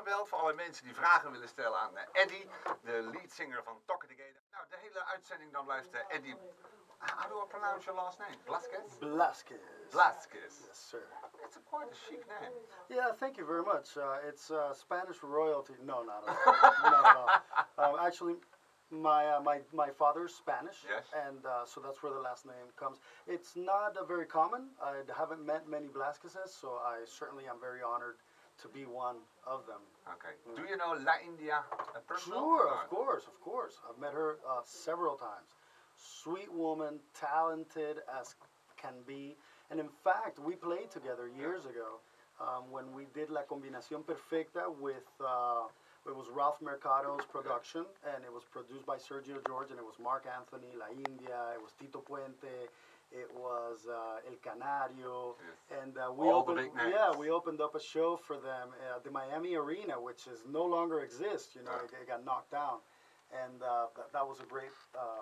gebeld voor alle mensen die vragen willen stellen aan Eddie, de leadsinger van Toke. Nou, de hele uitzending dan blijft Eddie. How do I pronounce your last name? Blazquez? Blazquez. Blazquez. Yes, sir. It's quite a chic name. Yeah, thank you very much. It's Spanish royalty. No, not at all. Actually, my father's Spanish, yes, and so that's where the last name comes. It's not very common. I haven't met many Blazquezes, so I certainly am very honored to be one of them. Okay. Do you know La India personally? Sure, of course. I've met her several times. Sweet woman, talented as can be. And in fact, we played together years ago when we did La Combinación Perfecta with, it was Ralph Mercado's production, and it was produced by Sergio George, and it was Mark Anthony, La India, it was Tito Puente, it was El Canario, and we opened up a show for them at the Miami Arena, which is no longer exists. You know, it got knocked down. And that was a great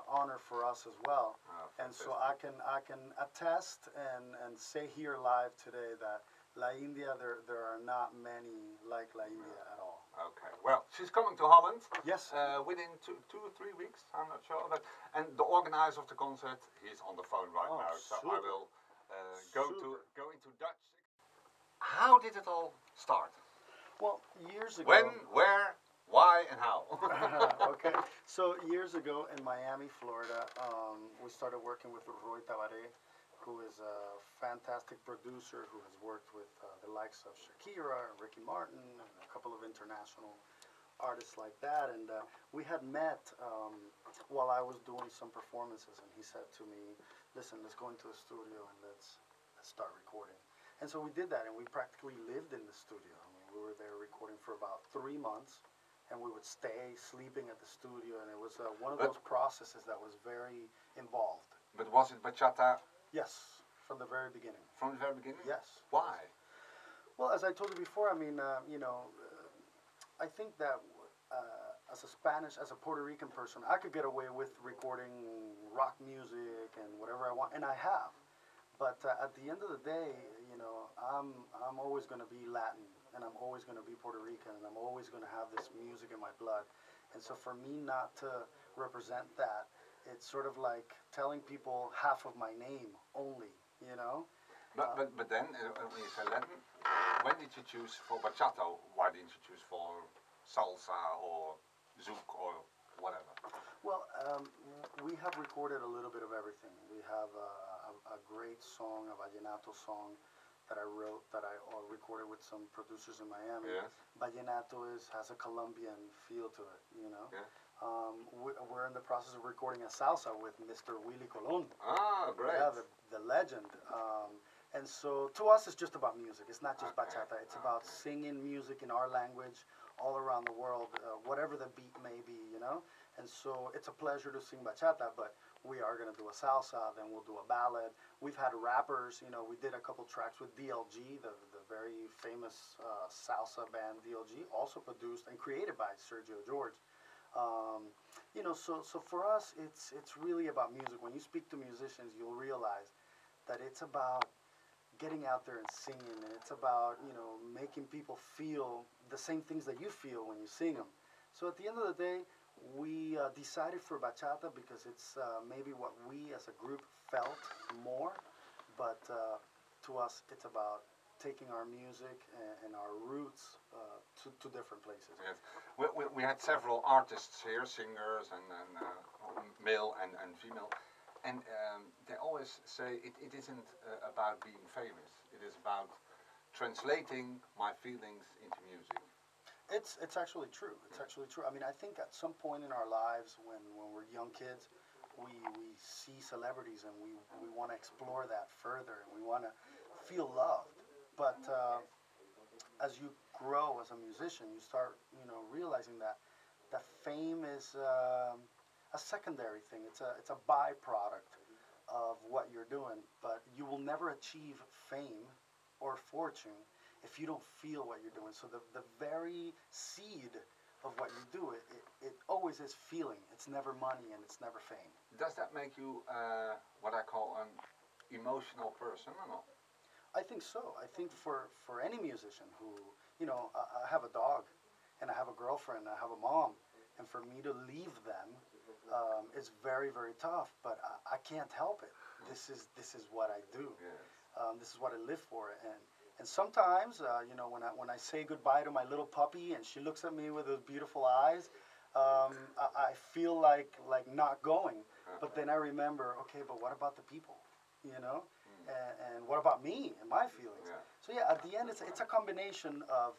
honor for us as well. Oh, and so I can attest and say here live today that La India, there are not many like La India at all. Okay, well, she's coming to Holland. Yes. Within two or 3 weeks, I'm not sure. But, and the organizer of the concert, he's on the phone right now. So super. I will go into Dutch. How did it all start? Well, years ago. When, where, why, and how? Okay, so years ago in Miami, Florida, we started working with RoyalBachata, who is a fantastic producer who has worked with the likes of Shakira, Ricky Martin, and a couple of international artists like that. And we had met while I was doing some performances, and he said to me, listen, let's go into the studio and let's start recording. And so we did that, and we practically lived in the studio. I mean, we were there recording for about 3 months. And we would stay sleeping at the studio, and it was one of those processes that was very involved. But was it bachata? Yes, from the very beginning. From the very beginning? Yes. Why? Well, as I told you before, I mean, I think that as a Puerto Rican person, I could get away with recording rock music and whatever I want, and I have. But at the end of the day, I'm always going to be Latin. And I'm always going to be Puerto Rican, and I'm always going to have this music in my blood. And so for me not to represent that, it's sort of like telling people half of my name only, you know? But then, when you say Latin, when did you choose for bachata? Why didn't you choose for salsa or zouk or whatever? Well, we have recorded a little bit of everything. We have a great song, a vallenato song, that I wrote, that I recorded with some producers in Miami. Yes. Vallenato has a Colombian feel to it, you know. Yeah. We're in the process of recording a salsa with Mr. Willie Colon. Ah, great. Yeah, the legend. And so to us, it's just about music. It's not just bachata. It's about singing music in our language all around the world, whatever the beat may be, you know. And so it's a pleasure to sing bachata, but we are going to do a salsa, then we'll do a ballad. We've had rappers, we did a couple tracks with DLG, the very famous salsa band DLG, also produced and created by Sergio George. So for us, it's really about music. When you speak to musicians, you'll realize that it's about getting out there and singing, and it's about, making people feel the same things that you feel when you sing them. So at the end of the day, we decided for bachata because it's maybe what we as a group felt more, but to us it's about taking our music and our roots to different places. Yes. We had several artists here, singers and male and female, and they always say it isn't about being famous, it is about translating my feelings into music. It's actually true. It's actually true. I mean, I think at some point in our lives, when we're young kids, we see celebrities and we want to explore that further, and we want to feel loved. But as you grow as a musician, you start, realizing that fame is a secondary thing. It's a byproduct of what you're doing. But you will never achieve fame or fortune if you don't feel what you're doing. So the very seed of what you do, it always is feeling. It's never money and it's never fame. Does that make you what I call an emotional person or not? I think so. I think for any musician who, I have a dog, girlfriend, I have a mom, and for me to leave them is very, very tough. But I can't help it. This is what I do. Yes. This is what I live for. And sometimes, when I say goodbye to my little puppy and she looks at me with those beautiful eyes, I feel like not going. But then I remember, okay, but what about the people, and what about me and my feelings? Yeah. So yeah, at the end, it's a combination of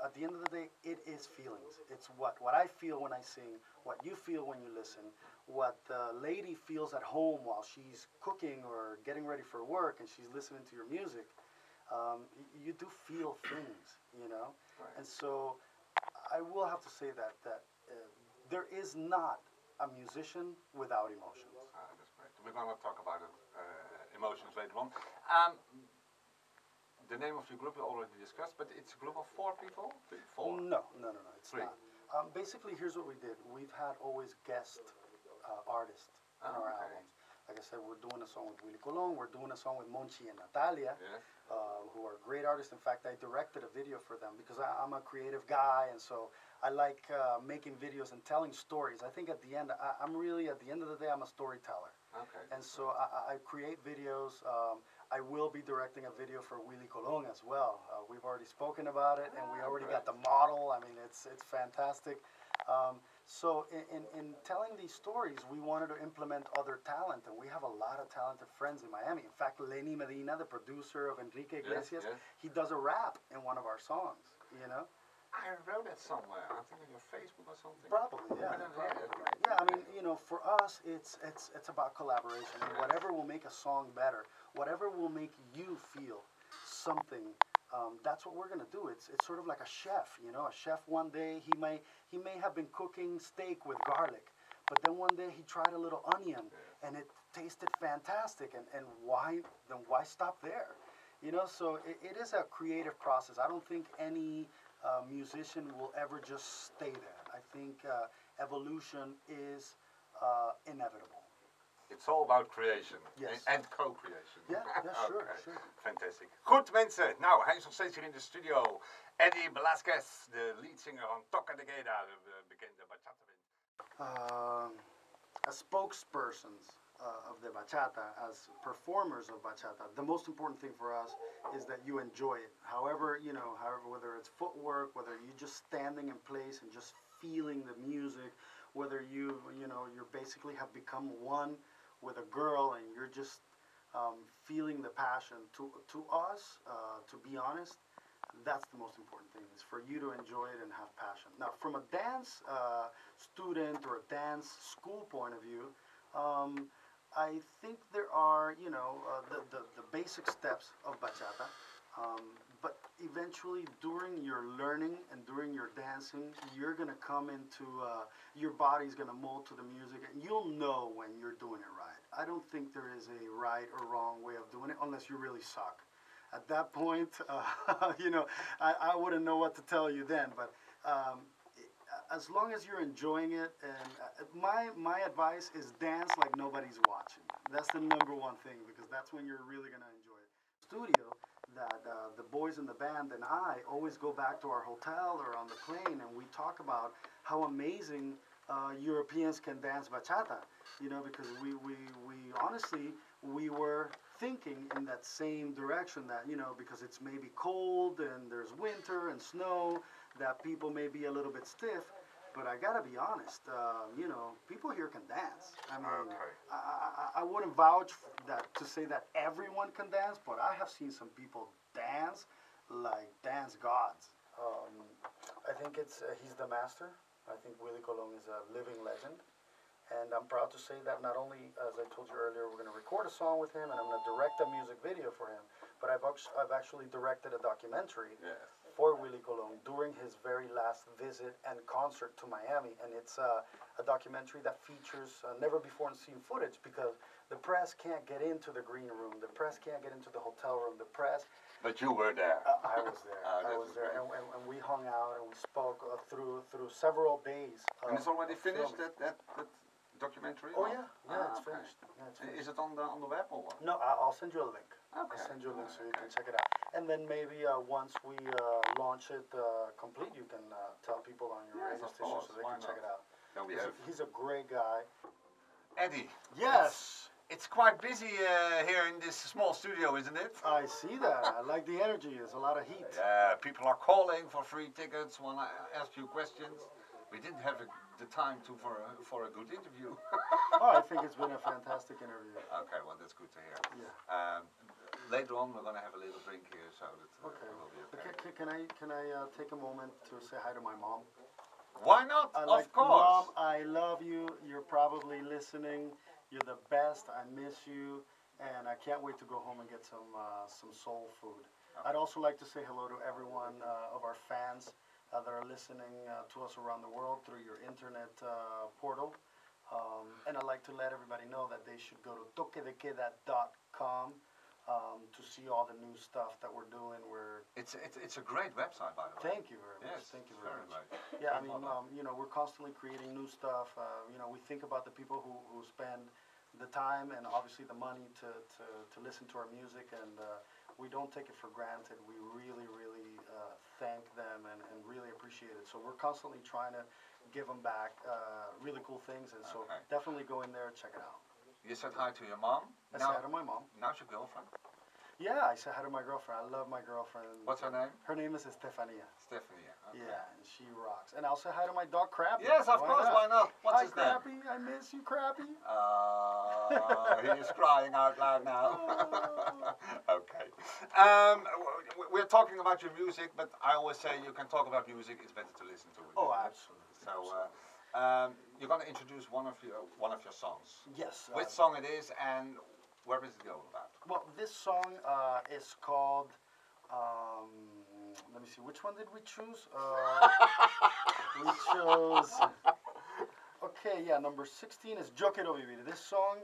at the end of the day, it is feelings. It's what I feel when I sing, what you feel when you listen, what the lady feels at home while she's cooking or getting ready for work and she's listening to your music. You do feel things, Right. and so I will have to say that there is not a musician without emotions. That's great. We're going to talk about emotions later on. The name of your group we already discussed, but it's a group of 4 people? 4? No, it's 3. not. Basically, here's what we did. We've had always guest artists in our albums. Like I said, we're doing a song with Willy Colon. We're doing a song with Monchi and Natalia, Yes. who are great artists. In fact, I directed a video for them because I'm a creative guy, and so I like making videos and telling stories. I think at the end, I'm really, at the end of the day, I'm a storyteller. Okay. And so I create videos. I will be directing a video for Willy Colon as well. We've already spoken about it, and we already got the model. I mean, it's fantastic. So in telling these stories, we wanted to implement other talent, and we have a lot of talented friends in Miami. In fact, Lenny Medina, the producer of Enrique Iglesias, yes. he does a rap in one of our songs, I wrote it somewhere. I think on your Facebook or something. Probably, yeah. I don't hear it. Yeah, I mean, for us, it's about collaboration. And whatever will make a song better, whatever will make you feel something, that's what we're gonna do. It's sort of like a chef, A chef one day he may have been cooking steak with garlic, but then one day he tried a little onion, and it tasted fantastic. And why stop there? So it is a creative process. I don't think any musician will ever just stay there. I think evolution is inevitable. It's all about creation. Yes. And co-creation. Ja, sure, Okay. sure. Fantastic. Goed mensen, nou hij is nog steeds hier in de studio. Eddie Blazquez, de leadsinger van Toke de de bekende bachata. As spokespersons of the bachata, as performers of bachata, the most important thing for us is that you enjoy it. However, whether it's footwork, whether you're just standing in place and just feeling the music, whether you're basically have become one with a girl and you're just feeling the passion. To us, to be honest, that's the most important thing, is for you to enjoy it and have passion. Now, from a dance student or a dance school point of view, I think there are, the basic steps of bachata, but eventually during your learning and during your dancing, you're going to come into, your body's going to mold to the music, and you'll know when you're doing it right. I don't think there is a right or wrong way of doing it unless you really suck. At that point, I wouldn't know what to tell you then, but as long as you're enjoying it, and my advice is dance like nobody's watching. That's the number one thing, because that's when you're really going to enjoy it. Studio, that the boys in the band and I always go back to our hotel or on the plane, and we talk about how amazing Europeans can dance bachata, because we honestly, we were thinking in that same direction, that, because it's maybe cold and there's winter and snow, that people may be a little bit stiff. But I gotta be honest, people here can dance. I mean, I wouldn't vouch to say that everyone can dance, but I have seen some people dance like dance gods. I think he's the master. I think Willy Colon is a living legend. And I'm proud to say that not only, as I told you earlier, we're going to record a song with him and I'm going to direct a music video for him, but I've actually directed a documentary for Willy Colon during his very last visit and concert to Miami. And it's a documentary that features never-before-seen footage, because the press can't get into the green room, the press can't get into the hotel room, the press... But you were there. I was there. I was there, and we hung out and we spoke through several days. And it's already finished, that documentary? Oh yeah, it's finished. Yeah, it's finished. Is it on the web or what? No, I'll send you a link. Okay. I'll send you a link so you can check it out. And then maybe once we launch it complete, you can tell people on your radio of station course. so they Why can check not? it out. Then we have He's a great guy. Eddie. Yes. It's quite busy here in this small studio, isn't it? I see that. I like the energy. There's a lot of heat. Yeah, people are calling for free tickets when I ask you questions. We didn't have the time for a good interview. Oh, I think it's been a fantastic interview. Okay, well that's good to hear. Yeah. Later on, we're gonna have a little drink here, so that Okay. will be okay. Can I take a moment to say hi to my mom? Why not? Of course. Mom, I love you. You're probably listening. You're the best. I miss you, and I can't wait to go home and get some soul food. Okay. I'd also like to say hello to everyone of our fans that are listening to us around the world through your internet portal. And I'd like to let everybody know that they should go to tokedequeda.com to see all the new stuff that we're doing. It's a great website, by the way. Thank you very much. Yes, Thank you very much. right. Yeah, I mean, we're constantly creating new stuff. We think about the people who spend the time and obviously the money to listen to our music, and we don't take it for granted. We really, really thank them and really appreciate it. So we're constantly trying to give them back really cool things, and so definitely go in there and check it out. You said hi to your mom? I said hi to my mom. Now's your girlfriend? Yeah, I said hi to my girlfriend. I love my girlfriend. What's her name? Her name is Estefania. Stephanie. Okay. Yeah, and she rocks. And I'll say hi to my dog, Crappy. Yes, of course, why not? What's hi, his name? Crappy. I miss you, Crappy. He is crying out loud now. Okay. We're talking about your music, but I always say you can talk about music. It's better to listen to it. Oh, absolutely. So you're going to introduce one of your songs. Yes. Which song it is, and where is it going about? Well, this song is called. Let me see. Which one did we choose? We chose. Okay, yeah. Number 16 is Yo Quiero Vivir. This song,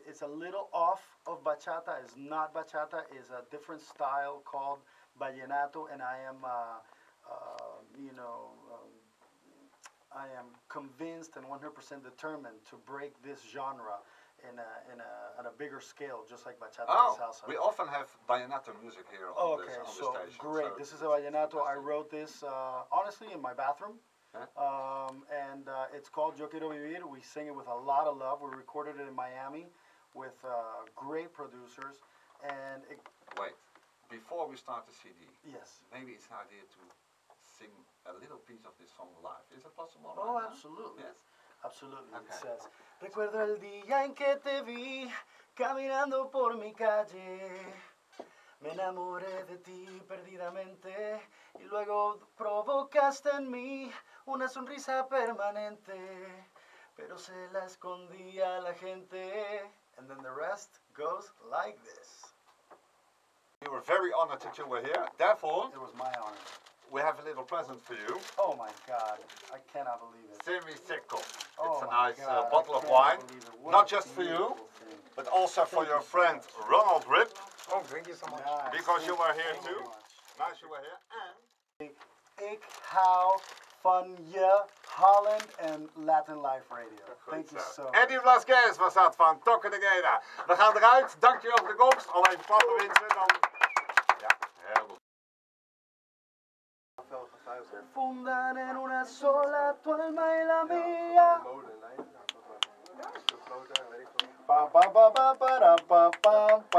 it's a little off of bachata. It's not bachata. It's a different style called vallenato, and I am, I am convinced and 100% determined to break this genre at a bigger scale, just like bachata and salsa. We often have vallenato music here on the station. Great. So this is a vallenato. I wrote this honestly in my bathroom. Huh? And it's called Yo Quiero Vivir. We sing it with a lot of love. We recorded it in Miami with great producers. And wait, before we start the CD, yes, maybe it's an idea to sing a little piece of this song live. Is it possible? Oh, right absolutely. Yes. Absolutely. Okay. It says, recuerdo el día en que te vi caminando por mi calle. Me enamoré de ti perdidamente y luego provocaste en mí una sonrisa permanente, pero se la escondía a la gente. And then the rest goes like this. We were very honored that you were here. Therefore, It was my honor. we have a little present for you. Oh my God, I cannot believe it. Semi Secco. Oh It's a my nice God, bottle I of cannot wine. believe it. What Not a just for you, beautiful thing. but also for Thank your you so friend much. Ronald Rip. Oh, thank you so much. Nice. Because you were here Thank too. you so much. Nice you were here. And Ik hou van je Holland en Latinlife Radio. Thank you so much. Eddie Blazquez was dat van Toke de Geda. We gaan eruit. Dankjewel voor de komst. Al even klappen winsten. Dan... Ja, heel goed. Se fundan en una sola tu alma y la mía. Pa pa pa pa pa pa pa.